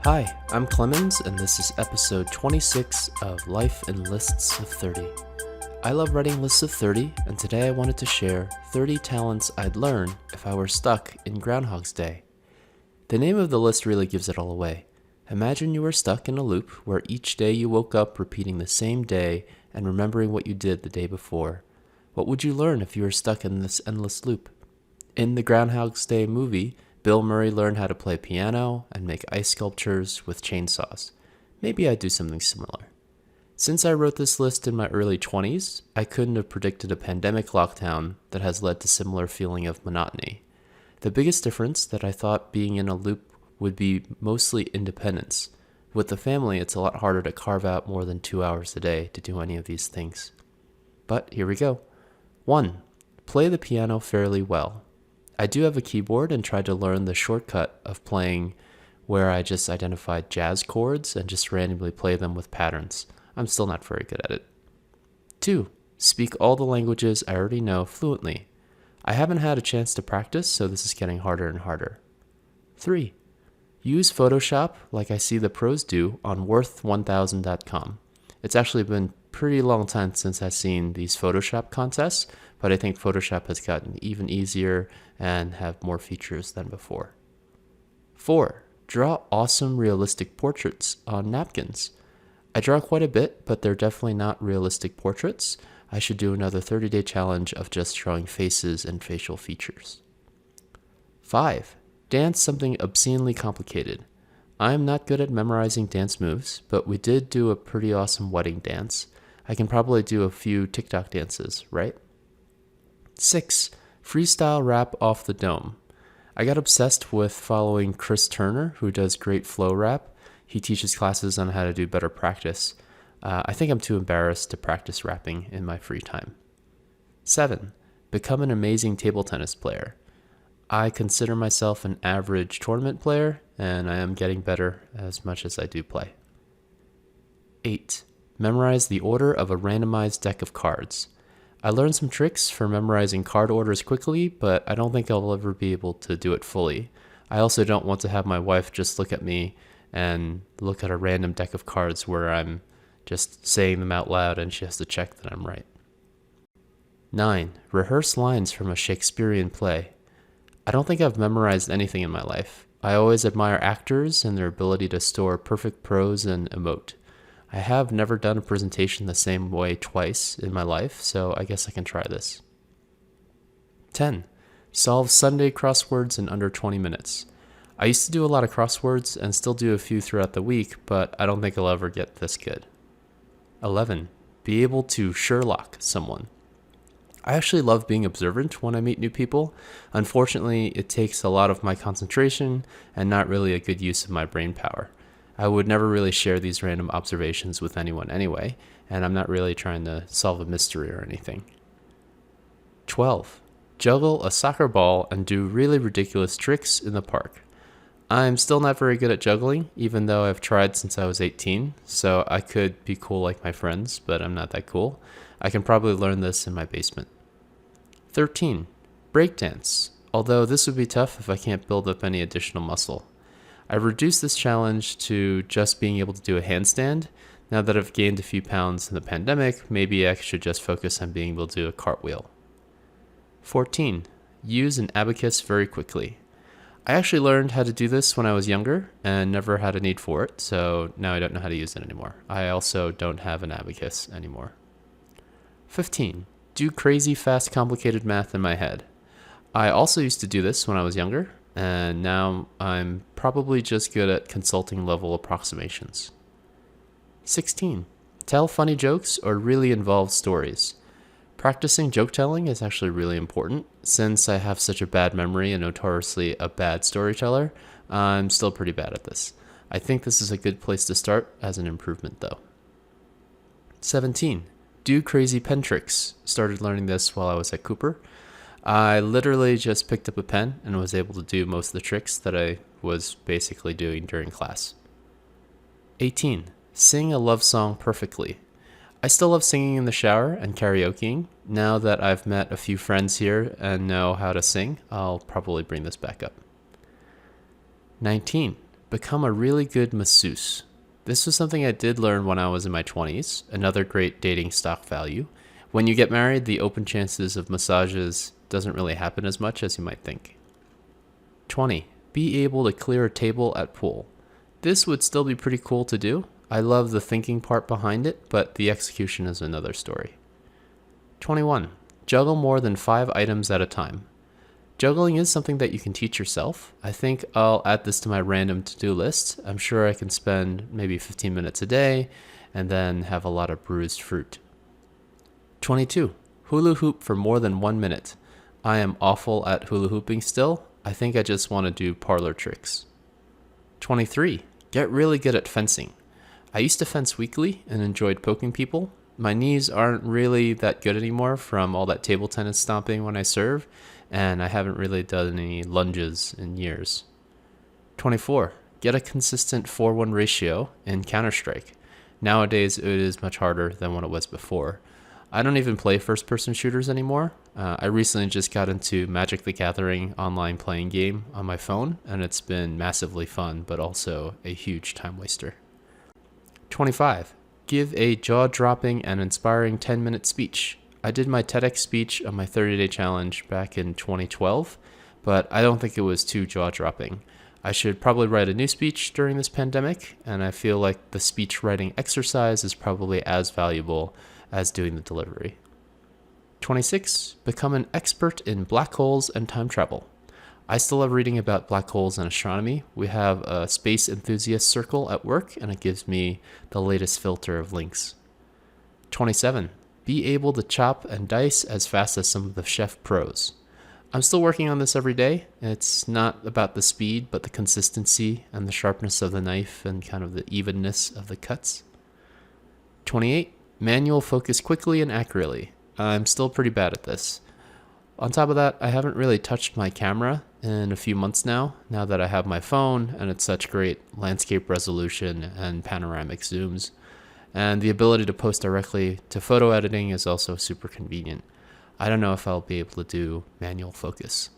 Hi, I'm Clemens, and this is episode 26 of Life in Lists of 30. I love writing lists of 30, and today I wanted to share 30 talents I'd learn if I were stuck in Groundhog's Day. The name of the list really gives it all away. Imagine you were stuck in a loop where each day you woke up repeating the same day and remembering what you did the day before. What would you learn if you were stuck in this endless loop? In the Groundhog's Day movie, Bill Murray learned how to play piano and make ice sculptures with chainsaws. Maybe I'd do something similar. Since I wrote this list in my early 20s, I couldn't have predicted a pandemic lockdown that has led to similar feeling of monotony. The biggest difference that I thought being in a loop would be mostly independence. With the family, it's a lot harder to carve out more than 2 hours a day to do any of these things. But here we go. 1. Play the piano fairly well. I do have a keyboard and tried to learn the shortcut of playing where I just identified jazz chords and just randomly play them with patterns. I'm still not very good at it. 2. Speak all the languages I already know fluently. I haven't had a chance to practice, so this is getting harder and harder. 3. Use Photoshop like I see the pros do on worth1000.com. It's actually been pretty long time since I've seen these Photoshop contests, but I think Photoshop has gotten even easier and have more features than before. 4. Draw awesome realistic portraits on napkins. I draw quite a bit, but they're definitely not realistic portraits. I should do another 30-day challenge of just drawing faces and facial features. 5. Dance something obscenely complicated. I'm not good at memorizing dance moves, but we did do a pretty awesome wedding dance. I can probably do a few TikTok dances, right? 6. Freestyle rap off the dome. I got obsessed with following Chris Turner, who does great flow rap. He teaches classes on how to do better practice. I think I'm too embarrassed to practice rapping in my free time. 7. Become an amazing table tennis player. I consider myself an average tournament player, and I am getting better as much as I do play. 8. Memorize the order of a randomized deck of cards. I learned some tricks for memorizing card orders quickly, but I don't think I'll ever be able to do it fully. I also don't want to have my wife just look at me and look at a random deck of cards where I'm just saying them out loud and she has to check that I'm right. 9. Rehearse lines from a Shakespearean play. I don't think I've memorized anything in my life. I always admire actors and their ability to store perfect prose and emote. I have never done a presentation the same way twice in my life, so I guess I can try this. 10. Solve Sunday crosswords in under 20 minutes. I used to do a lot of crosswords and still do a few throughout the week, but I don't think I'll ever get this good. 11. Be able to Sherlock someone. I actually love being observant when I meet new people. Unfortunately, it takes a lot of my concentration and not really a good use of my brain power. I would never really share these random observations with anyone anyway, and I'm not really trying to solve a mystery or anything. 12. Juggle a soccer ball and do really ridiculous tricks in the park. I'm still not very good at juggling, even though I've tried since I was 18, so I could be cool like my friends, but I'm not that cool. I can probably learn this in my basement. 13. Breakdance, although this would be tough if I can't build up any additional muscle. I've reduced this challenge to just being able to do a handstand. Now that I've gained a few pounds in the pandemic, maybe I should just focus on being able to do a cartwheel. 14. Use an abacus very quickly. I actually learned how to do this when I was younger and never had a need for it, so now I don't know how to use it anymore. I also don't have an abacus anymore. 15. Do crazy fast complicated math in my head. I also used to do this when I was younger, and now I'm probably just good at consulting level approximations. 16. Tell funny jokes or really involved stories. Practicing joke telling is actually really important. Since I have such a bad memory and notoriously a bad storyteller, I'm still pretty bad at this. I think this is a good place to start as an improvement though. 17. Do crazy pen tricks. Started learning this while I was at Cooper. I literally just picked up a pen and was able to do most of the tricks that I was basically doing during class. 18. Sing a love song perfectly. I still love singing in the shower and karaokeing. Now that I've met a few friends here and know how to sing, I'll probably bring this back up. 19. become a really good masseuse. This was something I did learn when I was in my 20s, another great dating stock value. When you get married, the open chances of massages doesn't really happen as much as you might think. 20. Be able to clear a table at pool. This would still be pretty cool to do. I love the thinking part behind it, but the execution is another story. 21. Juggle more than 5 items at a time. Juggling is something that you can teach yourself. I think I'll add this to my random to-do list. I'm sure I can spend maybe 15 minutes a day and then have a lot of bruised fruit. 22. Hula hoop for more than 1 minute. I am awful at hula hooping still. I think I just want to do parlor tricks. 23. Get really good at fencing. I used to fence weekly and enjoyed poking people. My knees aren't really that good anymore from all that table tennis stomping when I serve, and I haven't really done any lunges in years. 24. Get a consistent 4-1 ratio in Counter-Strike. Nowadays, it is much harder than what it was before. I don't even play first-person shooters anymore. I recently just got into Magic the Gathering online playing game on my phone, and it's been massively fun, but also a huge time waster. 25. Give a jaw-dropping and inspiring 10-minute speech. I did my TEDx speech on my 30-day challenge back in 2012, but I don't think it was too jaw-dropping. I should probably write a new speech during this pandemic, and I feel like the speech writing exercise is probably as valuable as doing the delivery. 26. Become an expert in black holes and time travel. I still love reading about black holes and astronomy. We have a space enthusiast circle at work, and it gives me the latest filter of links. 27. Be able to chop and dice as fast as some of the chef pros. I'm still working on this every day. It's not about the speed, but the consistency and the sharpness of the knife and kind of the evenness of the cuts. 28. Manual focus quickly and accurately. I'm still pretty bad at this. On top of that, I haven't really touched my camera in a few months now that I have my phone and it's such great landscape resolution and panoramic zooms. And the ability to post directly to photo editing is also super convenient. I don't know if I'll be able to do manual focus.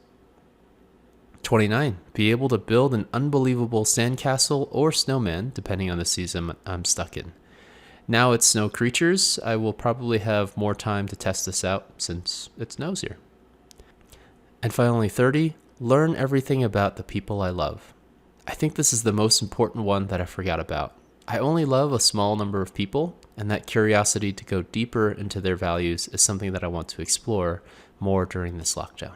29. Be able to build an unbelievable sandcastle or snowman, depending on the season I'm stuck in. Now it's snow creatures. I will probably have more time to test this out since it snows here. And finally, 30. Learn everything about the people I love. I think this is the most important one that I forgot about. I only love a small number of people, and that curiosity to go deeper into their values is something that I want to explore more during this lockdown.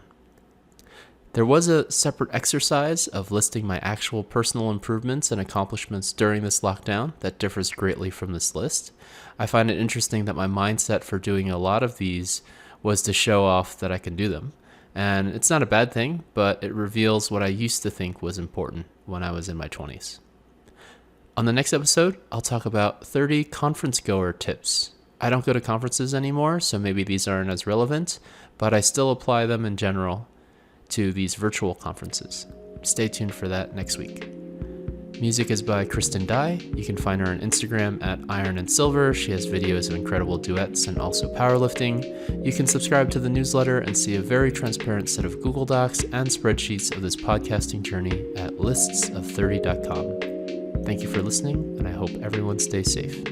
There was a separate exercise of listing my actual personal improvements and accomplishments during this lockdown that differs greatly from this list. I find it interesting that my mindset for doing a lot of these was to show off that I can do them. And it's not a bad thing, but it reveals what I used to think was important when I was in my 20s. On the next episode, I'll talk about 30 conference goer tips. I don't go to conferences anymore, so maybe these aren't as relevant, but I still apply them in general to these virtual conferences. Stay tuned for that next week. Music is by Kristen Dye. You can find her on Instagram at Iron and Silver. She has videos of incredible duets and also powerlifting. You can subscribe to the newsletter and see a very transparent set of Google Docs and spreadsheets of this podcasting journey at listsof30.com. Thank you for listening, and I hope everyone stays safe.